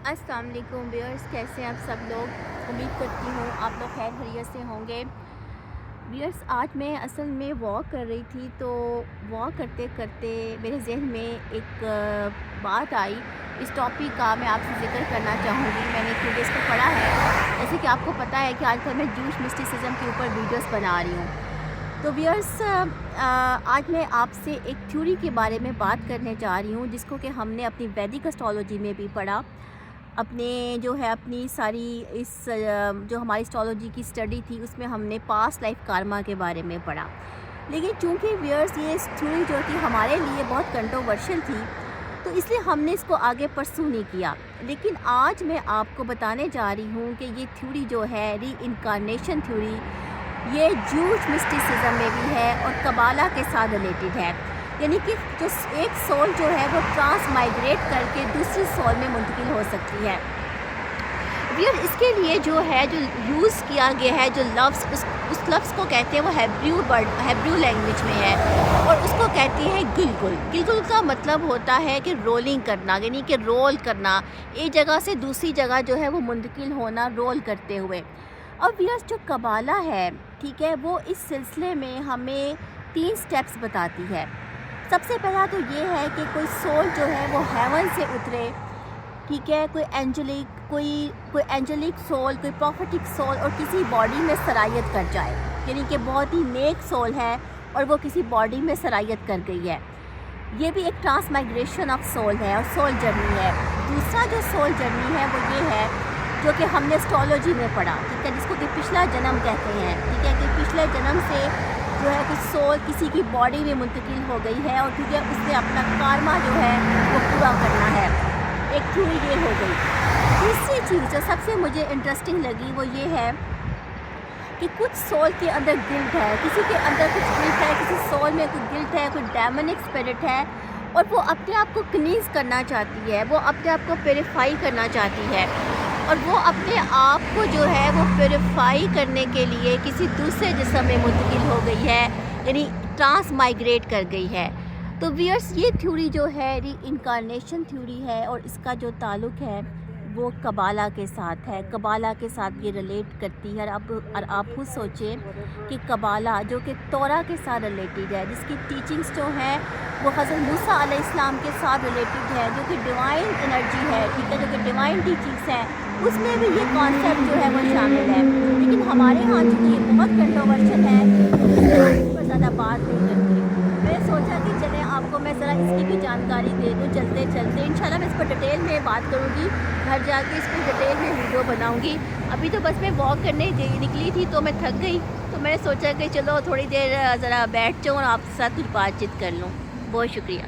अस्सलाम वालेकुम व्यूअर्स, कैसे हैं आप सब लोग। उम्मीद करती हूँ आप लोग खैर खैरियत से होंगे। व्यूअर्स, आज मैं असल में वॉक कर रही थी, तो वॉक करते करते मेरे जहन में एक बात आई। इस टॉपिक का मैं आपसे ज़िक्र करना चाहूँगी। मैंने खुद इसको पढ़ा है। जैसे कि आपको पता है कि आजकल मैं जूश मिस्टिसिज्म के ऊपर वीडियोस बना रही हूँ। तो व्यूअर्स, आज मैं आपसे एक थ्योरी के बारे में बात करने जा रही हूँ, जिसको कि हमने अपनी वैदिक एस्ट्रोलॉजी में भी पढ़ा। अपनी सारी जो हमारी एस्ट्रोलॉजी की स्टडी थी, उसमें हमने पास्ट लाइफ कार्मा के बारे में पढ़ा। लेकिन चूंकि व्यूअर्स ये थ्योरी जो थी हमारे लिए बहुत कंट्रोवर्शियल थी, तो इसलिए हमने इसको आगे परसू नहीं किया। लेकिन आज मैं आपको बताने जा रही हूँ कि ये थ्योरी जो है, री इनकारनेशन थ्योरी, ये जूश मिस्टिसिज्म में भी है और कबाला के साथ रिलेटेड है। यानी कि जो एक सोल जो है वो ट्रांस माइग्रेट करके दूसरी सोल में मुंतकिल हो सकती है। फिर इसके लिए जो है, जो यूज़ किया गया है, जो लफ्ज़ उस लफ्ज़ को कहते हैं, वो हैब्रू लैंग्वेज में है और उसको कहते हैं गिलगुल। गिलगुल का मतलब होता है कि रोलिंग करना, यानी कि रोल करना, एक जगह से दूसरी जगह जो है वो मुंतकिल होना, रोल करते हुए। अब यह जो कबाला है, ठीक है, वो इस सिलसिले में हमें 3 स्टेप्स बताती है। सबसे पहला तो ये है कि कोई सोल जो है वो हेवन से उतरे, ठीक है, कोई एंजलिक सोल, कोई प्रॉफिटिक सोल, और किसी बॉडी में सरायत कर जाए, यानी कि बहुत ही नेक सोल है और वो किसी बॉडी में सरायत कर गई है। ये भी एक ट्रांस माइग्रेशन ऑफ सोल है और सोल जर्नी है। दूसरा जो सोल जर्नी है वो ये है, जो कि हमने एस्ट्रोलॉजी में पढ़ा, ठीक है, जिसको कि पिछला जन्म कहते हैं, ठीक है, कि पिछले जन्म से जो है कुछ सोल किसी की बॉडी में मुंतकिल हो गई है और ठीक है, उसने अपना कार्मा जो है वो पूरा करना है। एक थ्योरी ये हो गई। तीसरी चीज़ जो सबसे मुझे इंटरेस्टिंग लगी वो ये है कि कुछ सोल के अंदर गिल्ट है, किसी के अंदर कुछ गिल्ट है, किसी सोल में कोई गिल्ट है, कोई डेमनिक स्पिरिट है और वो अपने आप को क्लींस करना चाहती है, वो अपने आप को प्योरीफाई करना चाहती है और वो अपने आप को जो है वो प्योरीफाई करने के लिए किसी दूसरे जिस्म में मुंतकिल हो गई है, यानी ट्रांस माइग्रेट कर गई है। तो व्यूअर्स, ये थ्योरी जो है री इनकारनेशन थ्योरी है और इसका जो ताल्लुक़ है वो कबाला के साथ है। कबाला के साथ ये रिलेट करती है। और आप खुद सोचें कि कबाला जो कि तौरा के साथ रिलेटेड है, जिसकी टीचिंग्स जो हैं वो हज़रत मूसा अलैहिस्सलाम के साथ रिलेटेड है, जो कि डिवाइन एनर्जी है, ठीक है, जो कि डिवाइन टीचिंग्स है, उसमें भी ये कॉन्सेप्ट जो है वो शामिल है। लेकिन हमारे यहाँ चूँकि ये बहुत कंट्रोवर्शियल है, पर ज़्यादा बात नहीं करते। मैंने सोचा कि चले आपको मैं ज़रा इसकी भी जानकारी दे दूँ चलते चलते। इंशाल्लाह मैं इस पर डिटेल में बात करूँगी, घर जाके इस पर डिटेल में वीडियो बनाऊँगी। अभी तो बस मैं वॉक करने निकली थी तो मैं थक गई, तो मैंने सोचा कि चलो थोड़ी देर ज़रा बैठ जाऊँ और आपके साथ कुछ बातचीत कर लूँ। बहुत शुक्रिया।